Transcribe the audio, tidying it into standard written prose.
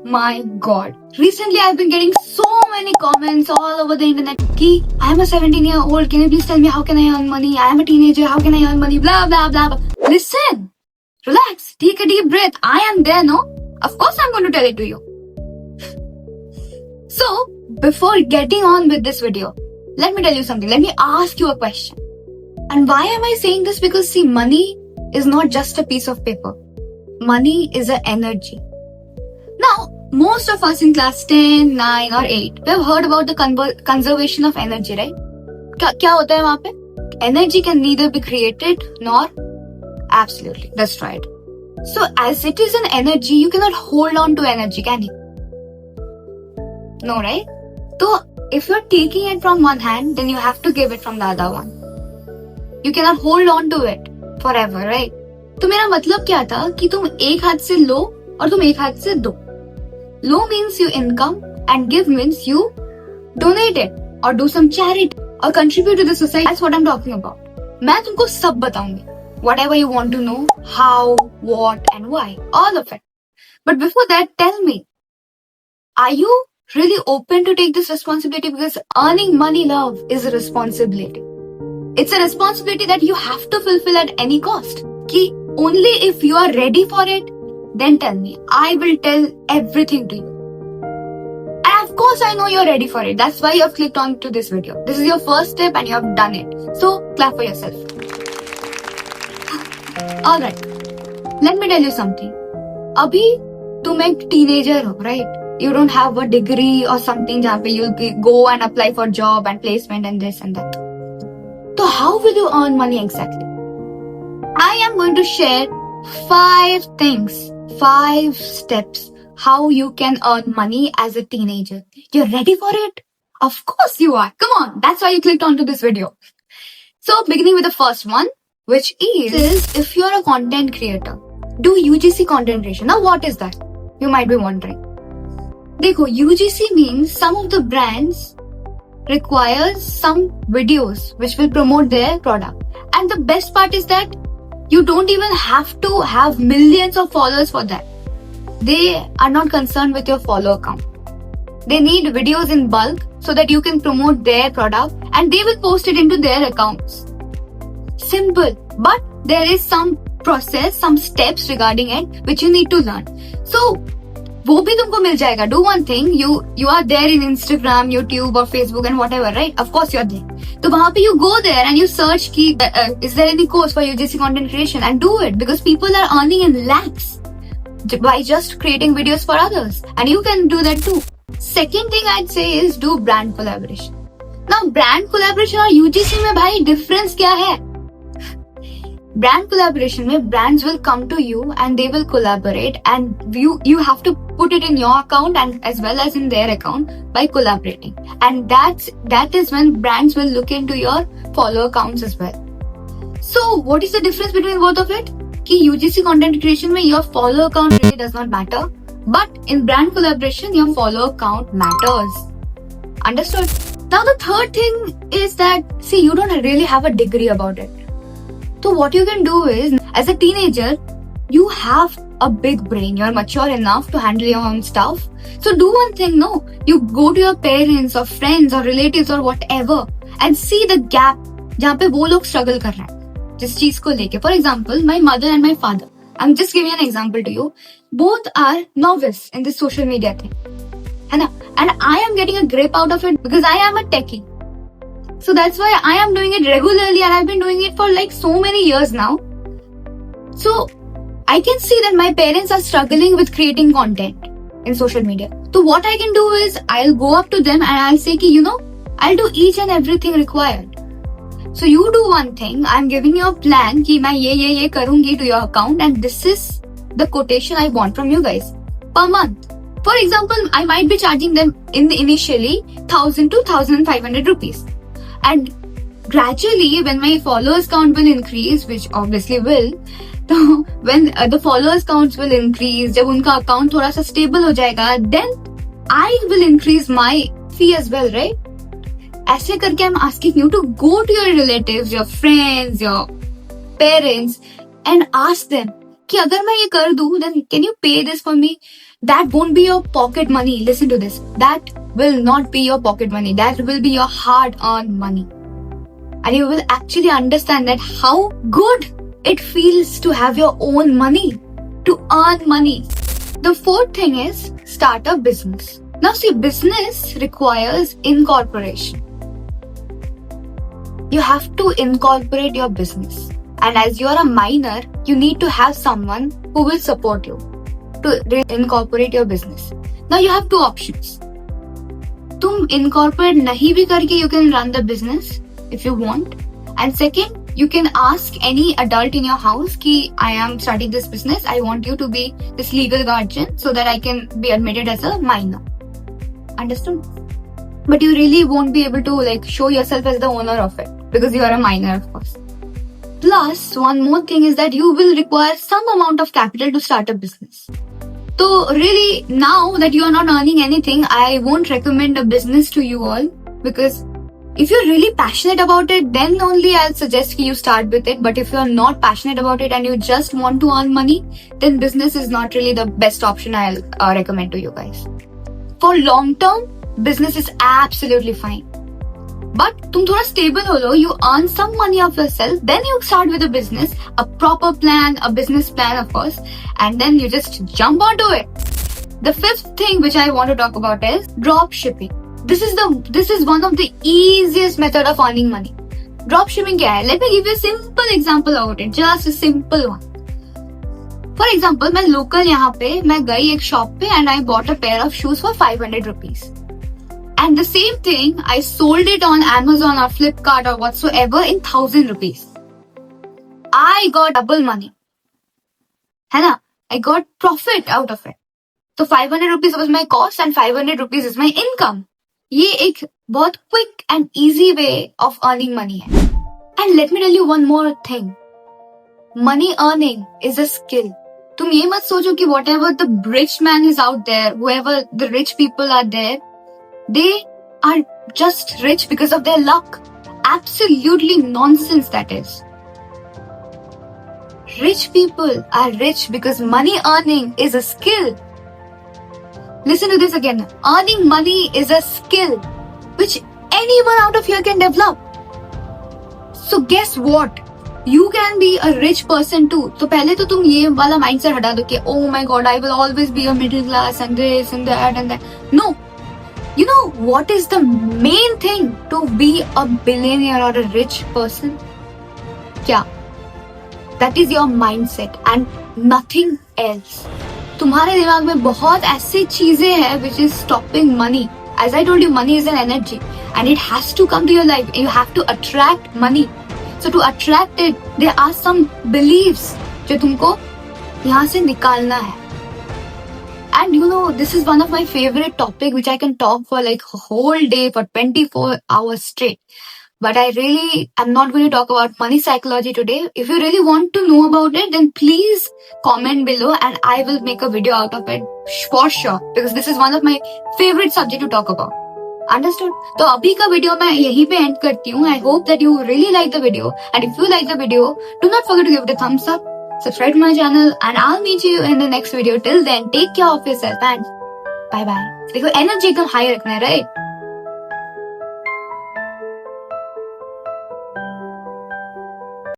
my god. Recently I've been getting so many comments all over the internet. Ki, I am a 17-year-old. Can you please tell me how can I earn money? I am a teenager. How can I earn money? Blah, blah, blah, blah. Listen. Relax. Take a deep breath. I am there, no? Of course I'm going to tell it to you. So, before getting on with this video, let me tell you something. Let me ask you a question. And why am I saying this? Because see, money is not just a piece of paper. Money is an energy. Now, most of us in class 10, 9 or 8, we have heard about the conservation of energy, right? क्या होता है वहाँ पे? Energy can neither be created nor absolutely destroyed. So, as it is an energy, you cannot hold on to energy, can you? No, right? So, if you're taking it from one hand, then you have to give it from the other one. You cannot hold on to it forever, right? तो मेरा मतलब क्या था कि तुम एक हाथ से लो और तुम एक हाथ से दो. Low means you income and give means you donate it or do some charity or contribute to the society. That's what I'm talking about. मैं तुमको सब बताऊंगी. Whatever you want to know, how, what and why. All of it. But before that, tell me, are you really open to take this responsibility? Because earning money, love, is a responsibility. It's a responsibility that you have to fulfill at any cost. Ki only if you are ready for it, then tell me. I will tell everything to you. And of course I know you're ready for it. That's why you have clicked on to this video. This is your first step and you have done it. So clap for yourself. Alright. Let me tell you something. Abhi tum ek teenager ho, right? You don't have a degree or something where you'll go and apply for job and placement and this and that. So how will you earn money exactly? I am going to share 5 things, 5 steps how you can earn money as a teenager. You're ready for it? Of course you are. Come on. That's why you clicked onto this video. So beginning with the first one, which is if you're a content creator, do UGC content creation. Now what is that? You might be wondering. Dekho, UGC means some of the brands requires some videos which will promote their product. And the best part is that you don't even have to have millions of followers for that. They are not concerned with your follower count. They need videos in bulk so that you can promote their product and they will post it into their accounts. Simple. But there is some process, some steps regarding it which you need to learn. So, वो भी तुमको मिल जाएगा. Do one thing, you are there in Instagram, YouTube or Facebook and whatever, right? Of course you're there. तो वहाँ पे you go there and you search ki, is there any course for UGC content creation and do it because people are earning in lakhs by just creating videos for others and you can do that too. Second thing I'd say is do brand collaboration. Now brand collaboration और UGC में भाई difference क्या है? Brand collaboration में brands will come to you and they will collaborate and you have to put it in your account and as well as in their account by collaborating. And that is when brands will look into your follower counts as well. So what is the difference between both of it? Ki UGC content creation में your follower count really does not matter, but in brand collaboration your follower count matters. Understood? Now the third thing is that see you don't really have a degree about it. So what you can do is, as a teenager, you have a big brain. You're mature enough to handle your own stuff. So do one thing, no. You go to your parents or friends or relatives or whatever and see the gap जहाँ पे वो लोग struggle कर रहे हैं जिस चीज को लेके. For example, my mother and my father. I'm just giving an example to you. Both are novice in this social media thing. है ना? And I am getting a grip out of it because I am a techie. So that's why I am doing it regularly and I've been doing it for like so many years now. So I can see that my parents are struggling with creating content in social media. So what I can do is I'll go up to them and I'll say ki, I'll do each and everything required. So you do one thing, I'm giving you a plan ki main ye karungi to your account and this is the quotation I want from you guys per month. For example, I might be charging them initially 1,000 to 1,500 rupees. And gradually, when my followers count will increase, which obviously will, so when the followers counts will increase, जब उनका account थोड़ा सा stable हो जाएगा, then I will increase my fee as well, right? ऐसे करके I'm asking you to go to your relatives, your friends, your parents, and ask them कि अगर मैं ये कर दूं then can you pay this for me? That won't be your pocket money. Listen to this. That will not be your pocket money. That will be your hard-earned money. And you will actually understand that how good it feels to have your own money, to earn money. The fourth thing is start a business. Now see, business requires incorporation. You have to incorporate your business. And as you are a minor, you need to have someone who will support you to incorporate your business. Now you have two options. तुम incorporate नहीं भी करके you can run the business if you want. And second, you can ask any adult in your house कि I am starting this business. I want you to be this legal guardian so that I can be admitted as a minor. Understood? But you really won't be able to like show yourself as the owner of it because you are a minor, of course. Plus, one more thing is that you will require some amount of capital to start a business. So really, now that you are not earning anything, I won't recommend a business to you all, because if you're really passionate about it, then only I'll suggest you start with it. But if you're not passionate about it and you just want to earn money, then business is not really the best option I'll recommend to you guys. For long term, business is absolutely fine. But तुम थोड़ा stable हो लो, you earn some money of yourself, then you start with a business, a proper plan, a business plan of course, and then you just jump onto it. The fifth thing which I want to talk about is drop shipping. This is one of the easiest method of earning money. Drop shipping क्या है? Let me give you a simple example about it, just a simple one. For example, मैं local यहाँ पे मैं गई एक shop पे and I bought a pair of shoes for 500 rupees. And the same thing, I sold it on Amazon or Flipkart or whatsoever in 1000 rupees. I got double money. है ना? I got profit out of it. So 500 rupees was my cost and 500 rupees is my income. ये एक बहुत quick and easy way of earning money है. And let me tell you one more thing. Money earning is a skill. तुम ये मत सोचो कि whatever the rich man is out there, whoever the rich people are there, they are just rich because of their luck. Absolutely nonsense that is. Rich people are rich because money earning is a skill. Listen to this again. Earning money is a skill which anyone out of here can develop. So guess what? You can be a rich person too. तो पहले तो तुम ये वाला mindset हटा दो कि oh my god, I will always be a middle class and this and that and that. No. You know what is the main thing to be a billionaire or a rich person? क्या? That is your mindset and nothing else. तुम्हारे दिमाग में बहुत ऐसी चीजें हैं which is stopping money. As I told you, money is an energy and it has to come to your life. You have to attract money. So to attract it, there are some beliefs जो तुमको यहाँ से निकालना है. And you know, this is one of my favorite topic which I can talk for like a whole day for 24 hours straight. But I really am not going to talk about money psychology today. If you really want to know about it, then please comment below and I will make a video out of it for sure. Because this is one of my favorite subject to talk about. Understood? तो अभी का video मैं यहीं पे and करती हूँ. I hope that you really like the video. And if you like the video, do not forget to give it a thumbs up. Subscribe to my channel and I'll meet you in the next video. Till then, take care of yourself and bye bye. देखो energy एकदम high रखना है, right?